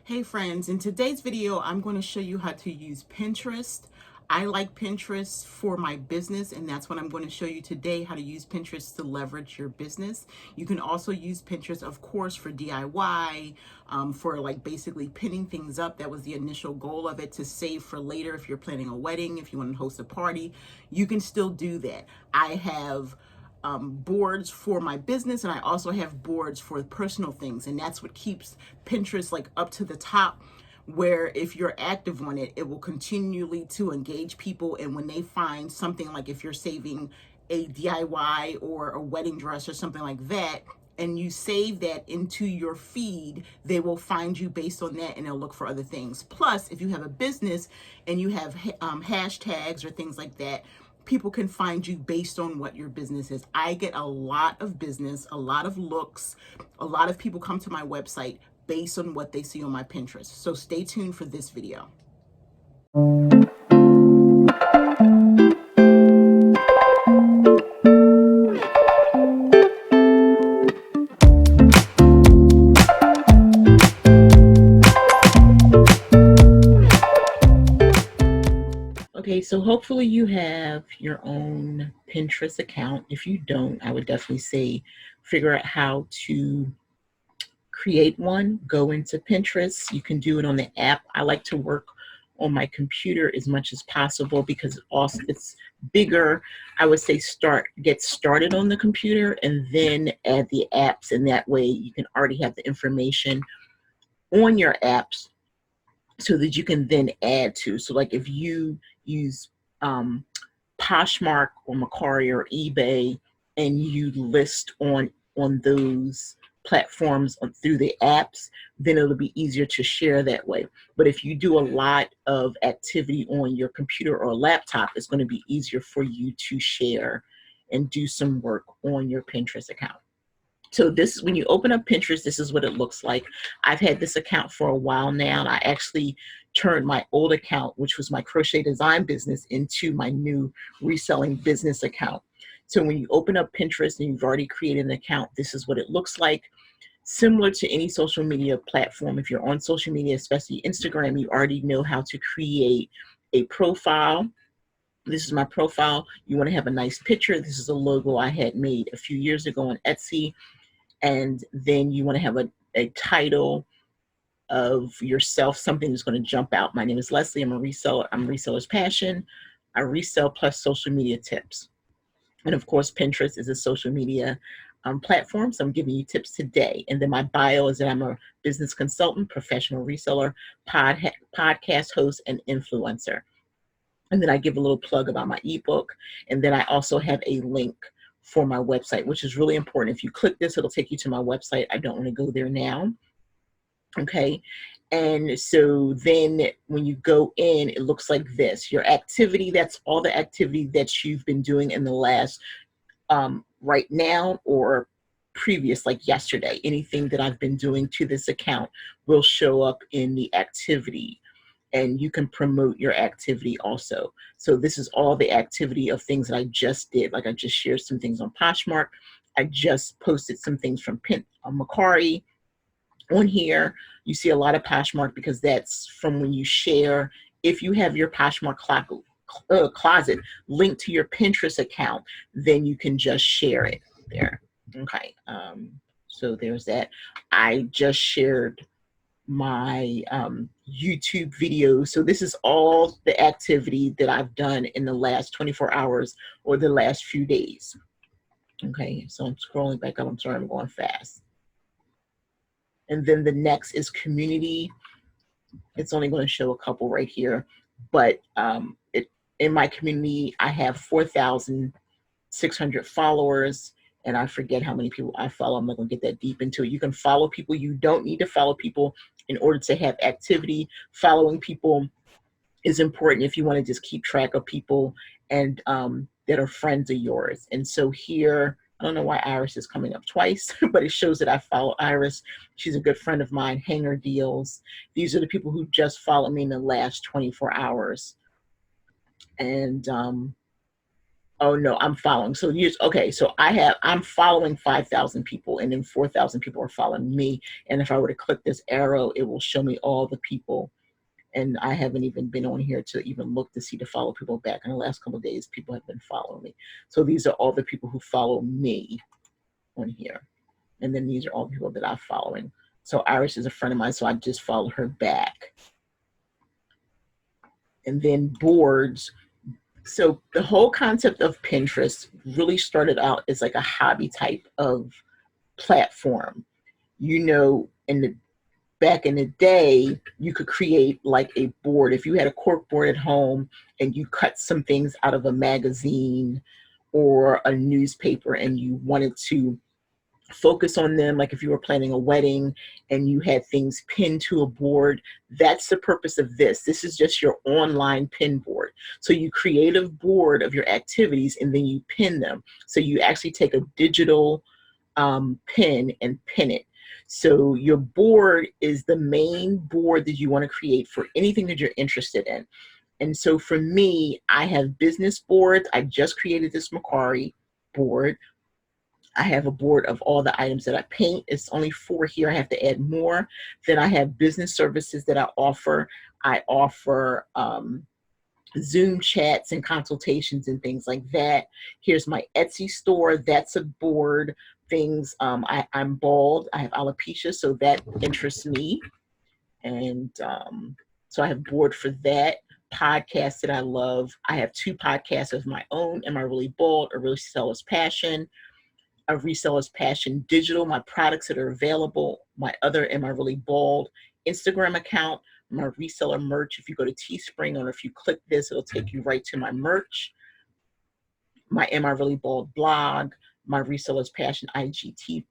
Hey friends, in today's video, I'm going to show you how to use Pinterest. I like Pinterest for my business, and that's what I'm going to show you today, how to use Pinterest to leverage your business. You can also use Pinterest, of course, for DIY, for like basically pinning things up. That was the initial goal of it, to save for later. If you're planning a wedding, if you want to host a party, you can still do that. I have boards for my business, and I also have boards for personal things, and that's what keeps Pinterest like up to the top, where if you're active on it, it will continually to engage people. And when they find something, like if you're saving a DIY or a wedding dress or something like that, and you save that into your feed, they will find you based on that, and they'll look for other things. Plus, if you have a business and you have hashtags or things like that, people can find you based on what your business is. I get a lot of business, a lot of looks, a lot of people come to my website based on what they see on my Pinterest. So stay tuned for this video. Okay, so hopefully you have your own Pinterest account. If you don't, I would definitely say figure out how to create one. Go into Pinterest. You can do it on the app. I like to work on my computer as much as possible because also it's bigger. I would say get started on the computer and then add the apps, and that way you can already have the information on your apps so that you can then add to. So like if you use um, Poshmark or Mercari or eBay, and you list on those platforms through the apps, then it'll be easier to share that way. But if you do a lot of activity on your computer or laptop, it's going to be easier for you to share and do some work on your Pinterest account. So this, when you open up Pinterest, this is what it looks like. I've had this account for a while now, and I actually turned my old account, which was my crochet design business, into my new reselling business account. So when you open up Pinterest and you've already created an account, this is what it looks like. Similar to any social media platform, if you're on social media, especially Instagram, you already know how to create a profile. This is my profile. You want to have a nice picture. This is a logo I had made a few years ago on Etsy. And then you want to have a title of yourself, something that's going to jump out. My name is Leslie. I'm a reseller. I'm Reseller's Passion. I resell plus social media tips. And of course, Pinterest is a social media platform. So I'm giving you tips today. And then my bio is that I'm a business consultant, professional reseller, podcast host, and influencer. And then I give a little plug about my ebook. And then I also have a link for my website, which is really important. If you click this, it'll take you to my website. I don't want to go there now. Okay. And so then when you go in, it looks like this. Your activity, that's all the activity that you've been doing in the last right now or previous, like yesterday. Anything that I've been doing to this account will show up in the activity, and you can promote your activity also. So this is all the activity of things that I just did. Like I just shared some things on Poshmark. I just posted some things from Mercari on here. You see a lot of Poshmark because that's from when you share. If you have your Poshmark closet linked to your Pinterest account, then you can just share it there. Okay. So there's that. I just shared my YouTube videos. So this is all the activity that I've done in the last 24 hours or the last few days. Okay, so I'm scrolling back up. I'm sorry, I'm going fast. And then the next is community. It's only going to show a couple right here, but in my community, I have 4,600 followers, and I forget how many people I follow. I'm not going to get that deep into it. You can follow people. You don't need to follow people in order to have activity. Following people is important if you want to just keep track of people and that are friends of yours. And so here, I don't know why Iris is coming up twice, but it shows that I follow Iris. She's a good friend of mine. Hanger Deals. These are the people who just followed me in the last 24 hours. And Oh no, I'm following. So okay. So I'm following 5,000 people, and then 4,000 people are following me. And if I were to click this arrow, it will show me all the people. And I haven't even been on here to even look to see to follow people back. In the last couple of days, people have been following me. So these are all the people who follow me on here. And then these are all the people that I'm following. So Iris is a friend of mine, so I just followed her back. And then boards. So the whole concept of Pinterest really started out as like a hobby type of platform. In the back in the day, you could create like a board. If you had a cork board at home and you cut some things out of a magazine or a newspaper and you wanted to focus on them, like if you were planning a wedding and you had things pinned to a board, that's the purpose of this. This is just your online pin board. So you create a board of your activities and then you pin them. So you actually take a digital pin and pin it. So your board is the main board that you want to create for anything that you're interested in. And so for me, I have business boards. I just created this Macari board. I have a board of all the items that I paint. It's only 4 here. I have to add more. Then I have business services that I offer. I offer Zoom chats and consultations and things like that. Here's my Etsy store. That's a board. Things, I'm bald. I have alopecia, so that interests me. And so I have board for that. Podcasts that I love. I have 2 podcasts of my own. Am I Really Bald? A Reseller's Passion. A Reseller's Passion Digital, my products that are available. My other Am I Really Bald Instagram account. My reseller merch. If you go to Teespring or if you click this, it'll take you right to my merch. My Am I Really Bald blog. My Reseller's Passion IGTV.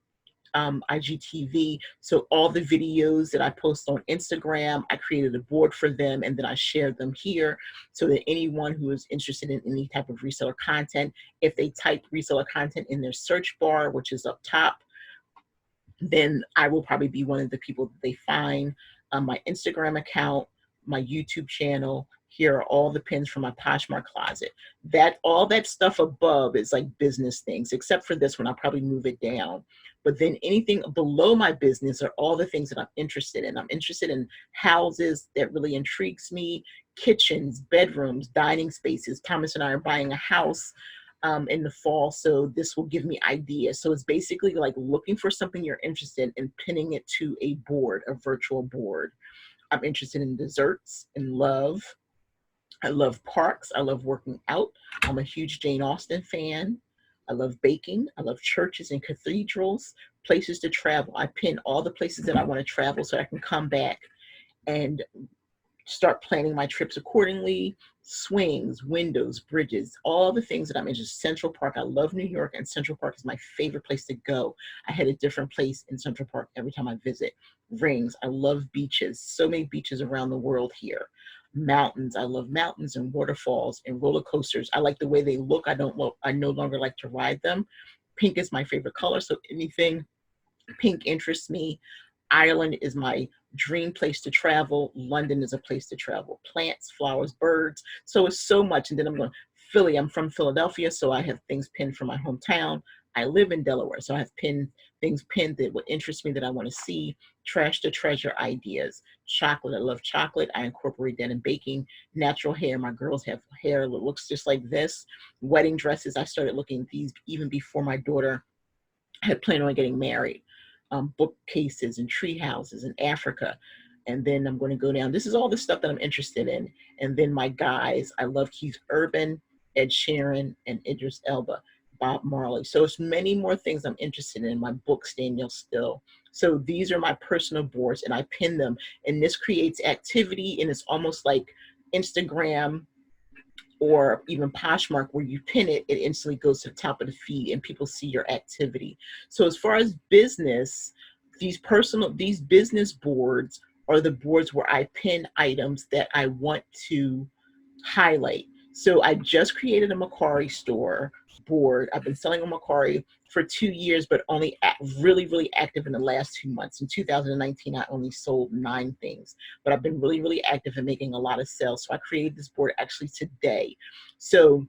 So all the videos that I post on Instagram, I created a board for them and then I shared them here so that anyone who is interested in any type of reseller content, if they type reseller content in their search bar, which is up top, then I will probably be one of the people that they find. My Instagram account, my YouTube channel. Here are all the pins from my Poshmark closet. All that stuff above is like business things, except for this one. I'll probably move it down. But then anything below my business are all the things that I'm interested in. I'm interested in houses that really intrigues me, kitchens, bedrooms, dining spaces. Thomas and I are buying a house in the fall, so this will give me ideas. So it's basically like looking for something you're interested in and pinning it to a board, a virtual board. I'm interested in desserts and love. I love parks. I love working out. I'm a huge Jane Austen fan. I love baking. I love churches and cathedrals, places to travel. I pin all the places that I want to travel so I can come back and start planning my trips accordingly. Swings, windows, bridges, all the things that I'm interested in. Central Park. I love New York, and Central Park is my favorite place to go. I had a different place in Central Park every time I visit. Rings. I love beaches. So many beaches around the world here. Mountains. I love mountains and waterfalls and roller coasters. I like the way they look. I no longer like to ride them. Pink is my favorite color, so anything pink interests me. Ireland is my dream place to travel. London is a place to travel. Plants, flowers, birds. So it's so much. And then I'm going, Philly. I'm from Philadelphia, so I have things pinned from my hometown. I live in Delaware, so I have things pinned that would interest me that I want to see. Trash to treasure ideas. Chocolate. I love chocolate. I incorporate that in baking. Natural hair. My girls have hair that looks just like this. Wedding dresses. I started looking at these even before my daughter had planned on getting married. Bookcases and tree houses in Africa. And then I'm going to go down. This is all the stuff that I'm interested in. And then my guys, I love Keith Urban, Ed Sheeran, and Idris Elba, Bob Marley. So it's many more things I'm interested in. My books, Danielle Still. So these are my personal boards and I pin them. And this creates activity and it's almost like Instagram or even Poshmark, where you pin it, it instantly goes to the top of the feed and people see your activity. So as far as business, these business boards are the boards where I pin items that I want to highlight. So I just created a Macari store board. I've been selling on Macari for 2 years, but only really, really active in the last 2 months. In 2019, I only sold 9 things, but I've been really, really active in making a lot of sales. So I created this board actually today. So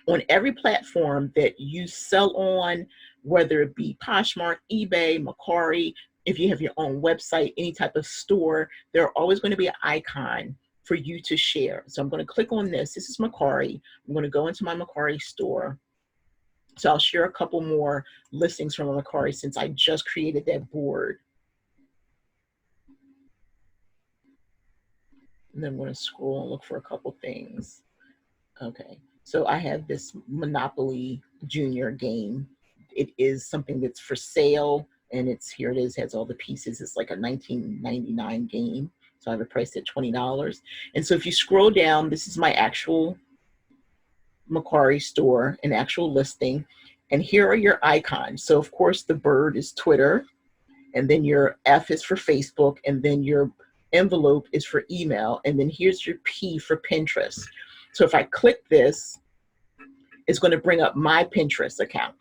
on every platform that you sell on, whether it be Poshmark, eBay, Mercari, if you have your own website, any type of store, there are always going to be an icon for you to share. So I'm going to click on this. This is Mercari. I'm going to go into my Mercari store. So I'll share a couple more listings from Mercari since I just created that board. And then I'm going to scroll and look for a couple things. Okay, so I have this Monopoly Junior game. It is something that's for sale, and it's here it is, has all the pieces. It's like a 1999 game. So I have it priced at $20. And so if you scroll down, this is my actual Mercari store, an actual listing. And here are your icons. So of course the bird is Twitter, and then your F is for Facebook, and then your envelope is for email, and then here's your P for Pinterest. So if I click this, it's going to bring up my Pinterest account.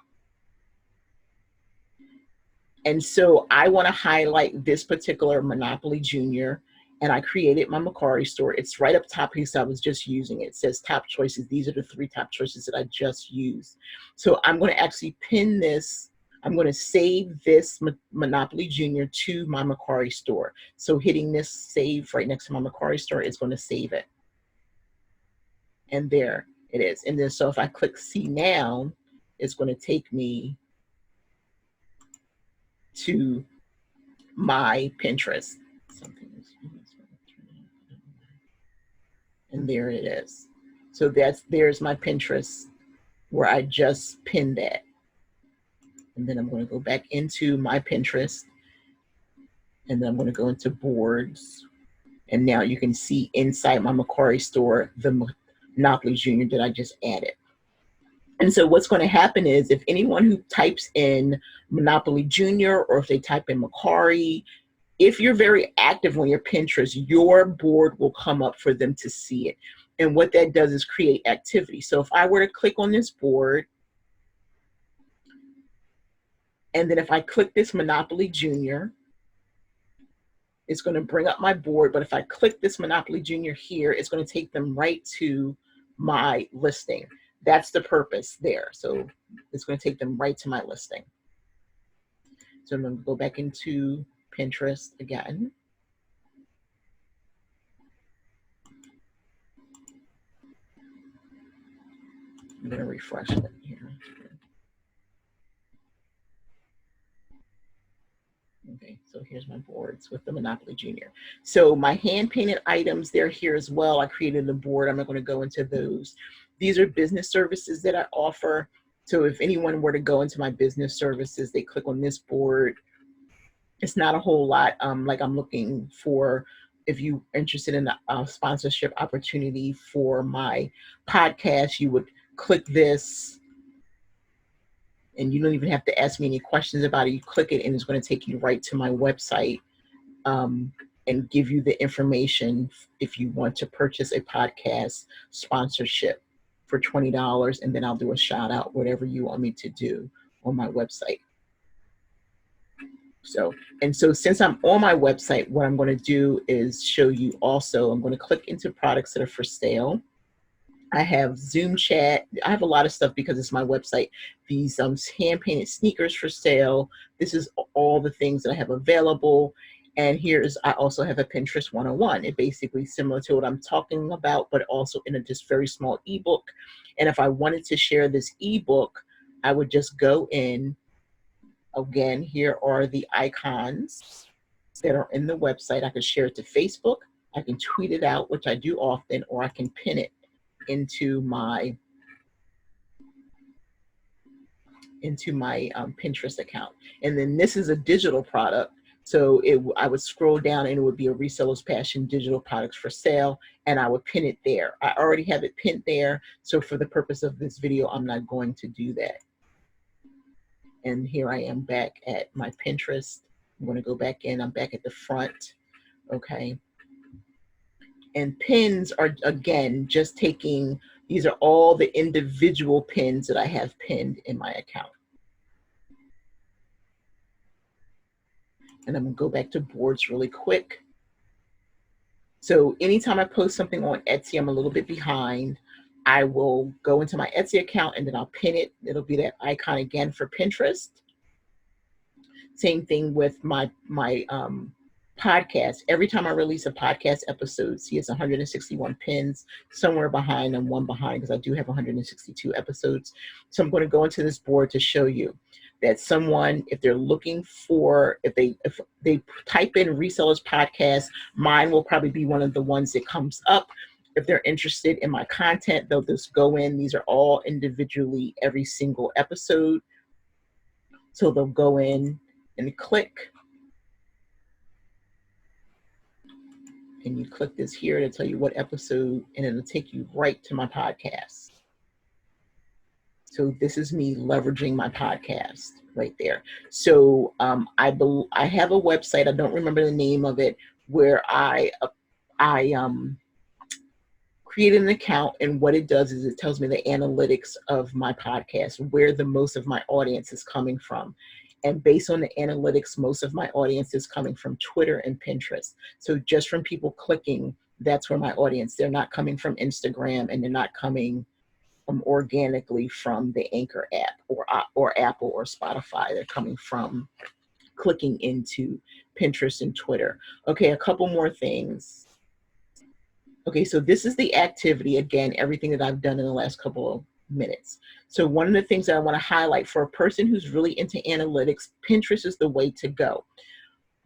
And so I want to highlight this particular Monopoly Junior, and I created my Mercari store. It's right up top because I was just using it. It says top choices. These are the 3 top choices that I just used. So I'm going to actually pin this. I'm going to save this Monopoly Junior to my Mercari store. So hitting this save right next to my Mercari store is going to save it. And there it is. And then so if I click see now, it's going to take me to my Pinterest. And there it is. So there's my Pinterest where I just pinned that. And then I'm going to go back into my Pinterest, and then I'm going to go into boards. And now you can see inside my Mercari store, the Monopoly Junior that I just added. And so what's going to happen is if anyone who types in Monopoly Junior, or if they type in Mercari, if you're very active on your Pinterest, your board will come up for them to see it. And what that does is create activity. So if I were to click on this board, and then if I click this Monopoly Junior, it's going to bring up my board. But if I click this Monopoly Junior here, it's going to take them right to my listing. That's the purpose there. So it's going to take them right to my listing. So I'm going to go back into Pinterest again. I'm going to refresh it here. Okay, so here's my boards with the Monopoly Junior. So my hand-painted items, they're here as well. I created a board. I'm not going to go into those. These are business services that I offer. So if anyone were to go into my business services, they click on this board. It's not a whole lot. Like I'm looking for, if you're interested in a sponsorship opportunity for my podcast, you would click this. And you don't even have to ask me any questions about it. You click it and it's going to take you right to my website and give you the information if you want to purchase a podcast sponsorship for $20. And then I'll do a shout out, whatever you want me to do on my website. So since I'm on my website, what I'm going to do is show you also, I'm going to click into products that are for sale. I have Zoom chat. I have a lot of stuff because it's my website. These hand-painted sneakers for sale. This is all the things that I have available. And I also have a Pinterest 101. It basically similar to what I'm talking about, but also in a just very small ebook. And if I wanted to share this ebook, I would just go in. Again, here are the icons that are in the website. I can share it to Facebook. I can tweet it out, which I do often, or I can pin it into my Pinterest account. And then this is a digital product. So I would scroll down and it would be a Reseller's Passion digital products for sale, and I would pin it there. I already have it pinned there. So for the purpose of this video, I'm not going to do that. And here I am back at my Pinterest. I'm going to go back in. I'm back at the front. Okay. And pins are, again, just taking, these are all the individual pins that I have pinned in my account. And I'm going to go back to boards really quick. So anytime I post something on Etsy, I'm a little bit behind. I will go into my Etsy account and then I'll pin it. It'll be that icon again for Pinterest. Same thing with my podcast. Every time I release a podcast episode, see, it's 161 pins, somewhere behind and one behind, because I do have 162 episodes. So I'm going to go into this board to show you that someone, if they're looking for, if they type in Resellers Podcast, mine will probably be one of the ones that comes up. If they're interested in my content, they'll just go in. These are all individually, every single episode. So they'll go in and click. And you click this here to tell you what episode, and it'll take you right to my podcast. So this is me leveraging my podcast right there. So I have a website, I don't remember the name of it, where I created an account, and what it does is it tells me the analytics of my podcast, where the most of my audience is coming from. And based on the analytics, most of my audience is coming from Twitter and Pinterest. So just from people clicking, that's where my audience, they're not coming from Instagram, and they're not coming organically from the Anchor app or Apple or Spotify. They're coming from clicking into Pinterest and Twitter. Okay, a couple more things. Okay, so this is the activity, again, everything that I've done in the last couple of minutes. So one of the things that I want to highlight for a person who's really into analytics, Pinterest is the way to go.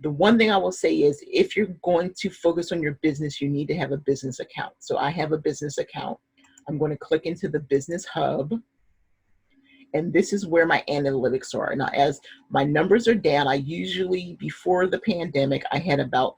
The one thing I will say is, if you're going to focus on your business, you need to have a business account. So I have a business account. I'm going to click into the Business Hub, and this is where my analytics are. Now, as my numbers are down, I usually, before the pandemic, I had about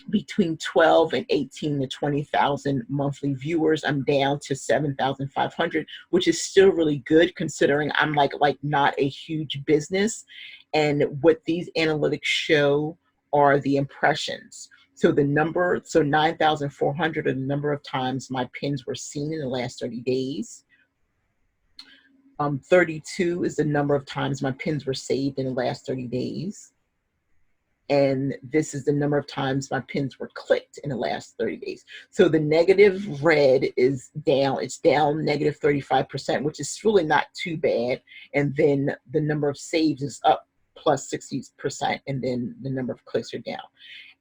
between 12 and 18 to 20,000 monthly viewers. I'm down to 7,500, which is still really good considering I'm like not a huge business. And what these analytics show are the impressions. So the number, so 9,400 are the number of times my pins were seen in the last 30 days. 32 is the number of times my pins were saved in the last 30 days. And this is the number of times my pins were clicked in the last 30 days. So the negative red is down. It's down negative 35%, which is really not too bad. And then the number of saves is up plus 60%. And then the number of clicks are down.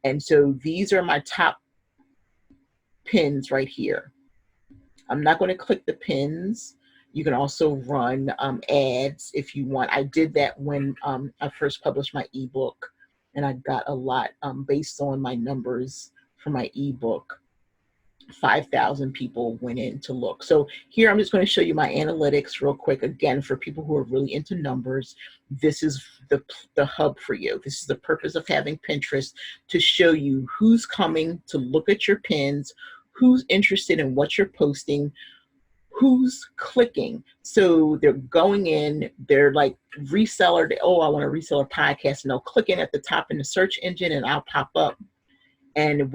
And so these are my top pins right here. I'm not going to click the pins. You can also run ads if you want. I did that when I first published my ebook. And I got a lot based on my numbers for my ebook. 5,000 people went in to look. So here I'm just going to show you my analytics real quick. Again, for people who are really into numbers, this is the hub for you. This is the purpose of having Pinterest, to show you who's coming to look at your pins, who's interested in what you're posting, who's clicking. So they're going in, they're like reseller, oh, I want a reseller podcast, and they'll click in at the top in the search engine and I'll pop up. And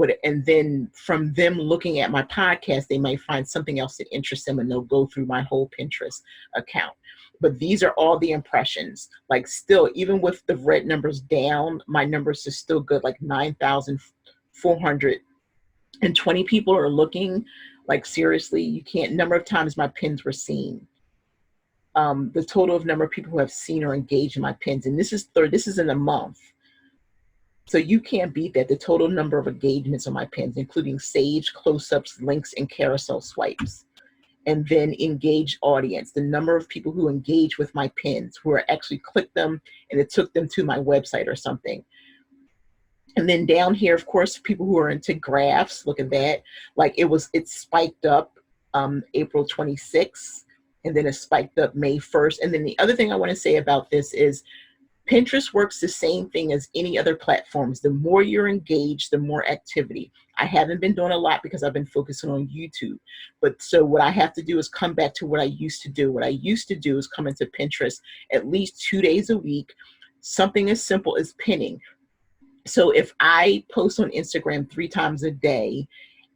then from them looking at my podcast, they might find something else that interests them, and they'll go through my whole Pinterest account. But these are all the impressions. Like, still, even with the red numbers down, my numbers are still good, like 9,420 people are looking. Like, seriously, you can't, number of times my pins were seen. The total of number of people who have seen or engaged in my pins. And this is in a month. So you can't beat that. The total number of engagements on my pins, including saves, close-ups, links, and carousel swipes. And then engaged audience, the number of people who engage with my pins, who are actually clicked them and it took them to my website or something. And then down here, of course, people who are into graphs, look at that. Like it spiked up April 26th, and then it spiked up May 1st. And then the other thing I want to say about this is Pinterest works the same thing as any other platforms. The more you're engaged, the more activity. I haven't been doing a lot because I've been focusing on YouTube. But so what I have to do is come back to what I used to do. What I used to do is come into Pinterest at least 2 days a week. Something as simple as pinning. So if I post on Instagram 3 times a day,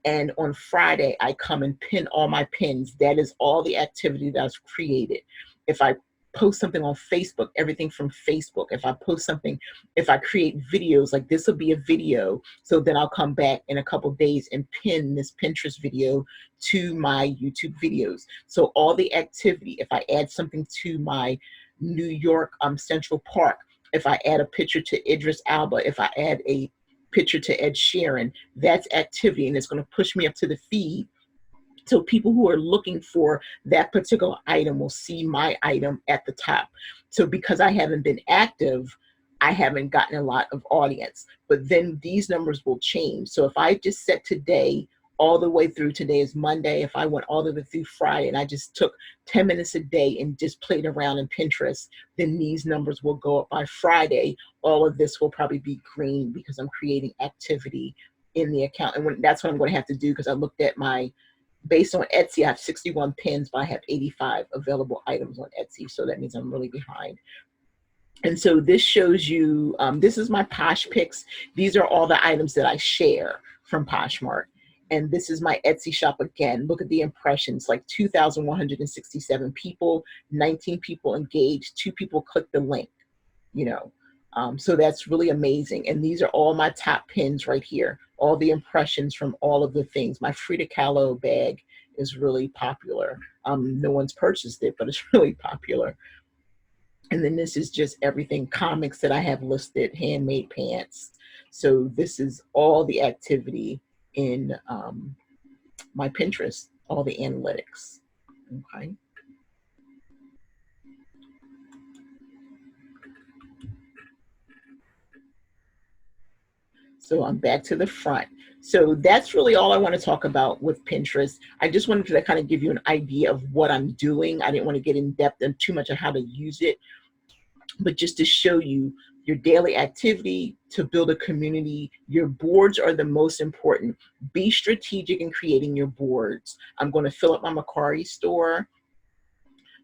and on Friday I come and pin all my pins, that is all the activity that I've created. If I post something on Facebook, everything from Facebook. If I post something, if I create videos, like this will be a video. So then I'll come back in a couple days and pin this Pinterest video to my YouTube videos. So all the activity, if I add something to my New York Central Park, if I add a picture to Idris Elba, if I add a picture to Ed Sheeran, that's activity, and it's going to push me up to the feed. So people who are looking for that particular item will see my item at the top. So because I haven't been active, I haven't gotten a lot of audience, but then these numbers will change. So if I just set today all the way through, today is Monday, if I went all the way through Friday and I just took 10 minutes a day and just played around in Pinterest, then these numbers will go up. By Friday, all of this will probably be green because I'm creating activity in the account. And that's what I'm going to have to do, because I looked at my, based on Etsy, I have 61 pins, but I have 85 available items on Etsy. So that means I'm really behind. And so this shows you, this is my Posh Picks. These are all the items that I share from Poshmark. And this is my Etsy shop again. Look at the impressions, like 2,167 people, 19 people engaged, 2 people clicked the link, you know. So that's really amazing. And these are all my top pins right here, all the impressions from all of the things. My Frida Kahlo bag is really popular. No one's purchased it, but it's really popular. And then this is just everything, comics that I have listed, handmade pants. So this is all the activity in my Pinterest, all the analytics. Okay. So I'm back to the front. So that's really all I want to talk about with Pinterest. I just wanted to kind of give you an idea of what I'm doing. I didn't want to get in depth and too much on how to use it, but just to show you your daily activity, to build a community. Your boards are the most important. Be strategic in creating your boards. I'm going to fill up my Mercari store,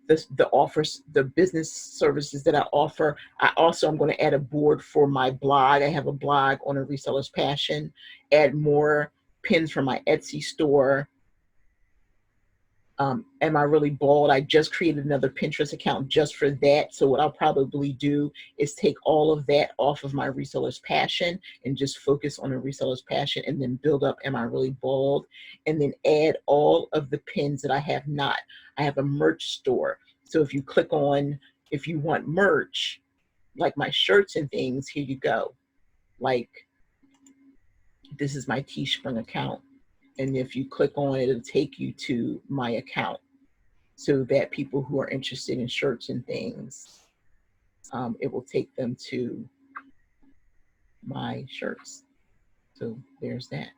the offers, the business services that I offer. I also am going to add a board for my blog. I have a blog on A Reseller's Passion. Add more pins from my Etsy store. Am I really bald? I just created another Pinterest account just for that. So what I'll probably do is take all of that off of my Reseller's Passion and just focus on A Reseller's Passion, and then build up Am I Really Bald? And then add all of the pins that I have not. I have a merch store. So if you click on, if you want merch, like my shirts and things, here you go. Like, this is my Teespring account. And if you click on it, it'll take you to my account, so that people who are interested in shirts and things, it will take them to my shirts. So there's that.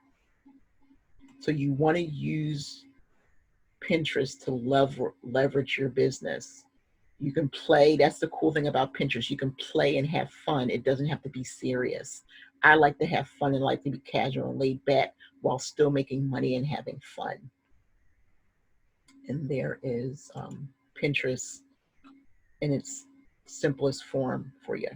So you want to use Pinterest to leverage your business. You can play. That's the cool thing about Pinterest. You can play and have fun. It doesn't have to be serious. I like to have fun and like to be casual and laid back while still making money and having fun. And there is Pinterest in its simplest form for you.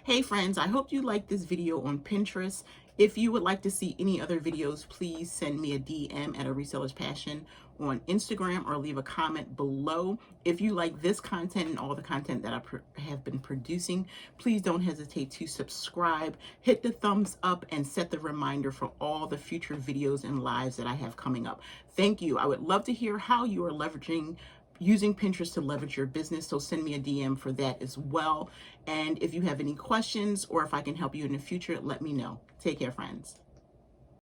Hey friends, I hope you liked this video on Pinterest. If you would like to see any other videos, please send me a DM at A Reseller's Passion on Instagram, or leave a comment below. If you like this content and all the content that I have been producing, please don't hesitate to subscribe, hit the thumbs up, and set the reminder for all the future videos and lives that I have coming up. Thank you. I would love to hear how you are using Pinterest to leverage your business. So send me a DM for that as well. And if you have any questions, or if I can help you in the future, let me know. Take care, friends.